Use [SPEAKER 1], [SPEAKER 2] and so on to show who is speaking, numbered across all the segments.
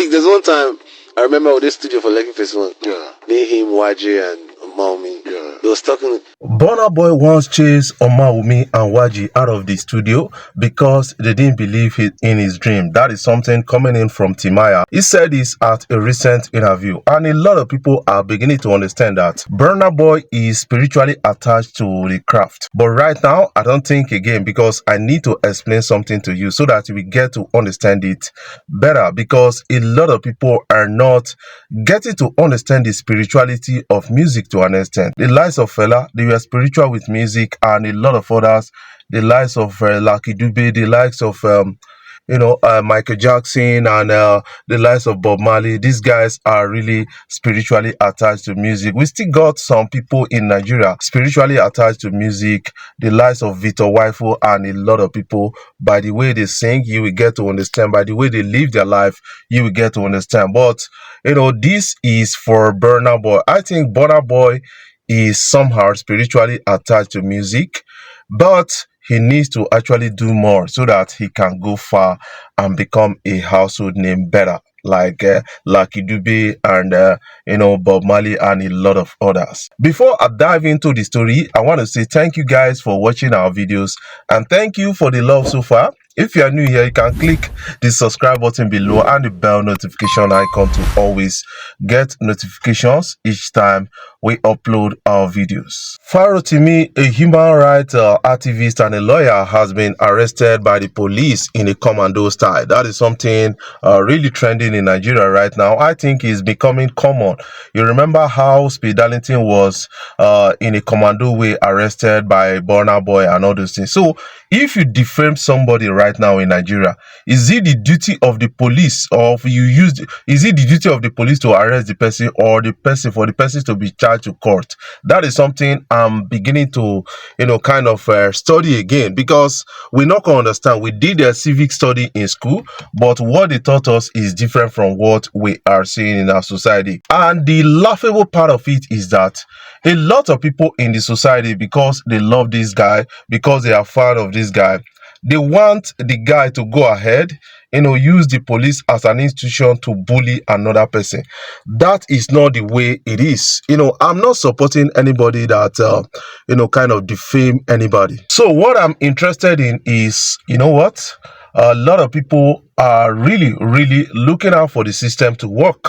[SPEAKER 1] There's one time I remember with this studio for Lekki Phase 1.
[SPEAKER 2] Yeah.
[SPEAKER 1] Me, him, YJ, and Omawumi.
[SPEAKER 2] Yeah.
[SPEAKER 1] They was talking.
[SPEAKER 3] Burna Boy once chased Omawumi and Waji out of the studio because they didn't believe in his dream. That is something coming in from Timaya. He said this at a recent interview, and a lot of people are beginning to understand that Burna Boy is spiritually attached to the craft. But right now, I don't think again, because I need to explain something to you so that we get to understand it better, because a lot of people are not getting to understand the spirituality of music to an extent. The likes of Fela, they were spiritual with music, and a lot of others, the likes of Lucky Dube, the likes of Michael Jackson, and the likes of Bob Marley. These guys are really spiritually attached to music. We still got some people in Nigeria spiritually attached to music, the likes of Victor Wifo, and a lot of people. By the way they sing, you will get to understand. By the way they live their life, you will get to understand. But this is for Burna Boy. I think Burna Boy is somehow spiritually attached to music, but he needs to actually do more so that he can go far and become a household name better, like Lucky Dube and Bob Marley and a lot of others. Before I dive into the story, I want to say thank you guys for watching our videos, and thank you for the love so far. If you are new here, you can click the subscribe button below and the bell notification icon to always get notifications each time we upload our videos. Farotimi, a human rights activist and a lawyer, has been arrested by the police in a commando style. That is something really trending in Nigeria right now. I think it's becoming common. You remember how Speed Darlington was in a commando way arrested by Burna Boy and all those things. So if you defame somebody right now in Nigeria, is it the duty of the police, or is it the duty of the police to arrest the person, or the person to be charged to court? That is something I'm beginning to kind of study again, because we not gonna understand. We did a civic study in school, but what they taught us is different from what we are seeing in our society. And the laughable part of it is that a lot of people in the society, because they love this guy, because they are fan of this guy, they want the guy to go ahead, use the police as an institution to bully another person. That is not the way it is. I'm not supporting anybody that, kind of defame anybody. So what I'm interested in is, what? A lot of people are really, really looking out for the system to work.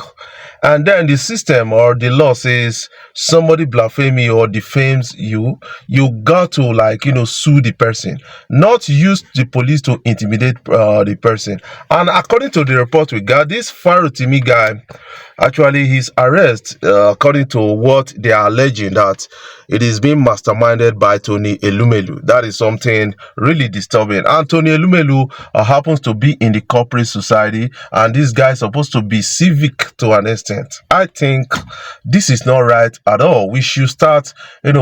[SPEAKER 3] And then the system or the law says somebody blasphemes you or defames you, you got to sue the person, not use the police to intimidate the person. And according to the report we got, this Farotimi guy, actually his arrest, according to what they are alleging, that it is being masterminded by Tony Elumelu. That is something really disturbing. And Tony Elumelu happens to be in the corporate society, and this guy is supposed to be civic to an extent. I think this is not right at all. We should start,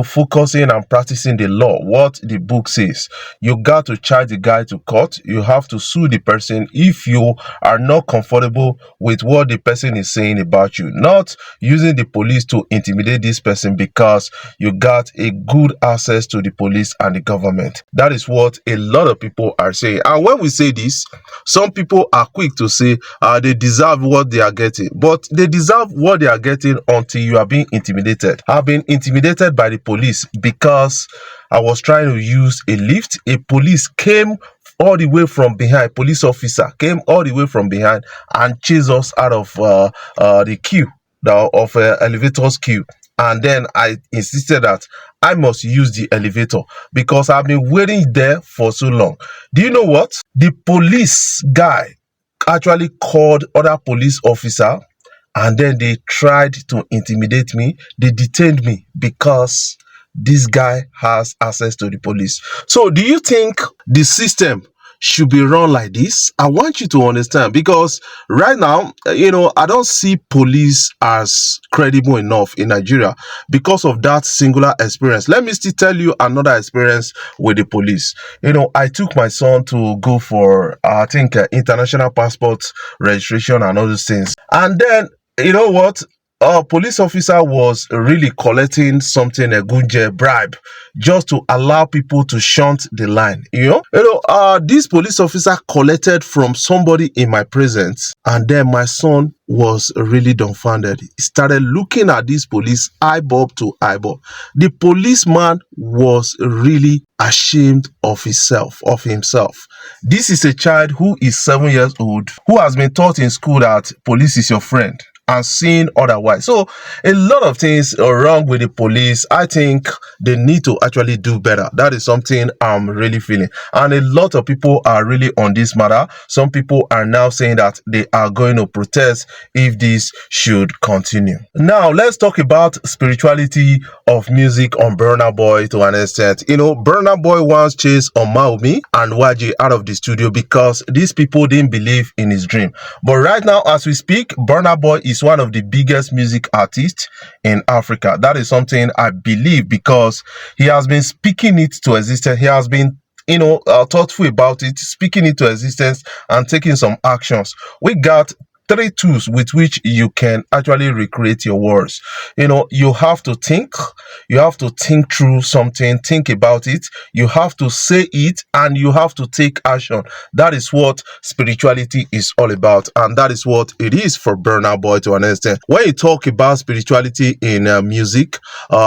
[SPEAKER 3] focusing and practicing the law, what the book says. You got to charge the guy to court. You have to sue the person if you are not comfortable with what the person is saying about you, not using the police to intimidate this person because you got a good access to the police and the government. That is what a lot of people are saying. And when we say this, some people are quick to say they deserve what they are getting, but they deserve what they are getting until you are being intimidated. I've been intimidated by the police because I was trying to use a lift. A police came all the way from behind, police officer came all the way from behind and chased us out of the queue, of elevator's queue. And then I insisted that I must use the elevator because I've been waiting there for so long. Do you know what? The police guy actually called other police officer, and then they tried to intimidate me. They detained me because this guy has access to the police. So do you think the system should be run like this? I want you to understand, because right now, I don't see police as credible enough in Nigeria because of that singular experience. Let me still tell you another experience with the police. I took my son to go for, I think, international passport registration and all those things. And then, you know what? a police officer was really collecting something, a gunje bribe, just to allow people to shunt the line. This police officer collected from somebody in my presence, and then my son was really dumbfounded. He started looking at this police eyeball to eyeball. The policeman was really ashamed of himself. This is a child who is 7 years old, who has been taught in school that police is your friend and seeing otherwise. So a lot of things are wrong with the police. I think they need to actually do better. That is something I'm really feeling. And a lot of people are really on this matter. Some people are now saying that they are going to protest if this should continue. Now, let's talk about spirituality of music on Burna Boy to an extent. Burna Boy once chased Omawumi and Waji out of the studio because these people didn't believe in his dream. But right now, as we speak, Burna Boy is one of the biggest music artists in Africa. That is something I believe because he has been speaking it to existence. He has been thoughtful about it, speaking it to existence and taking some actions. We got 3 tools with which you can actually recreate your words. You have to think through something, think about it, you have to say it, and you have to take action. That is what spirituality is all about, and that is what it is for Burna Boy to an extent. When you talk about spirituality in music,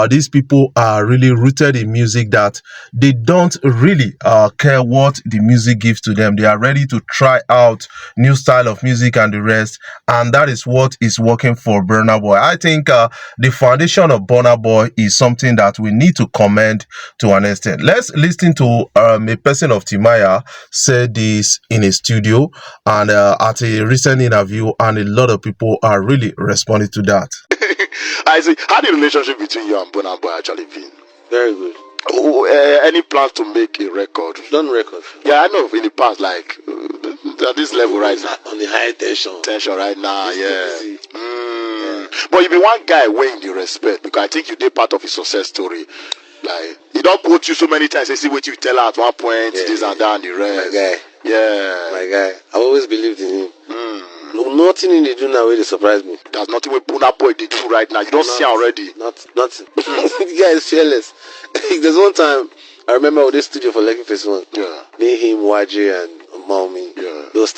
[SPEAKER 3] these people are really rooted in music that they don't really care what the music gives to them. They are ready to try out new style of music and the rest. And that is what is working for Burna Boy. I think the foundation of Burna Boy is something that we need to commend to an extent. Let's listen to a person of Timaya said this in a studio and at a recent interview, and a lot of people are really responding to that.
[SPEAKER 2] I see. How the relationship between you and Burna Boy actually been?
[SPEAKER 1] Very good.
[SPEAKER 2] Any plans to make a record?
[SPEAKER 1] Done record.
[SPEAKER 2] Yeah, I know in the past, like at this level right now.
[SPEAKER 1] On the high tension.
[SPEAKER 2] Tension right now, yeah.
[SPEAKER 1] Yeah.
[SPEAKER 2] But you be one guy weighing the respect because I think you did part of his success story. Like he don't quote you so many times. They see what you tell her at one point, this and that and the rest.
[SPEAKER 1] My guy.
[SPEAKER 2] Yeah.
[SPEAKER 1] My guy. I always believed in him. No, nothing in the do now really surprised me.
[SPEAKER 2] There's nothing with Burna Boy they do right now. You don't see already.
[SPEAKER 1] Nothing. The guy is fearless. There's one time I remember with this studio for Lekki Festival.
[SPEAKER 2] Yeah.
[SPEAKER 1] Me, him, Waji, and Omawumi.
[SPEAKER 2] Yeah.
[SPEAKER 1] They was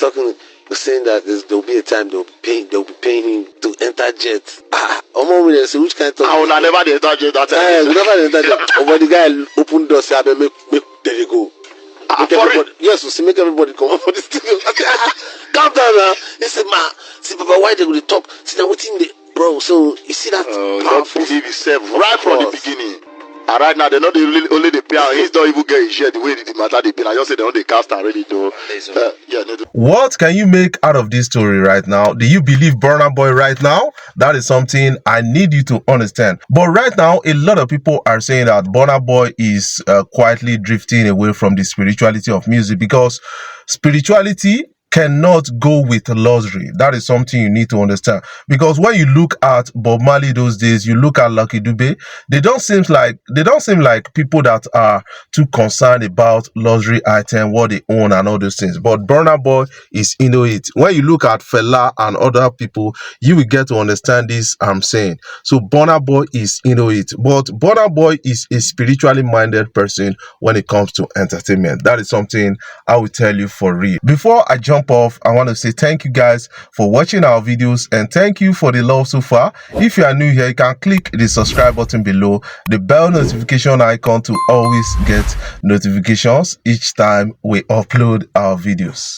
[SPEAKER 1] saying that there'll be a time they'll be paying him to enter jet. Omawumi, they say, which kind of
[SPEAKER 2] I will never enter jet that time.
[SPEAKER 1] we never enter jet. But the guy opened doors, say, make there you go. Yes, we see, make everybody come up for the studio. I said, calm down now. He said, man, see, Papa, why they go to talk? See, now within the bro. So you see that
[SPEAKER 2] don't believe yourself right from the beginning. And right now, they know they really only they pay out. He's not even getting share the way the matter they pay. I just say they don't they cast already though.
[SPEAKER 3] What can you make out of this story right now? Do you believe Burna Boy right now? That is something I need you to understand. But right now, a lot of people are saying that Burna Boy is quietly drifting away from the spirituality of music because spirituality cannot go with luxury. That is something you need to understand. Because when you look at Bob Marley those days, you look at Lucky Dube, they don't seem like people that are too concerned about luxury item, what they own and all those things. But Burna Boy is into it. When you look at Fela and other people, you will get to understand this I'm saying. So Burna Boy is into it. But Burna Boy is a spiritually minded person when it comes to entertainment. That is something I will tell you for real. Before I jump off, I want to say thank you guys for watching our videos and thank you for the love so far. If you are new here, you can click the subscribe button below, the bell notification icon to always get notifications each time we upload our videos.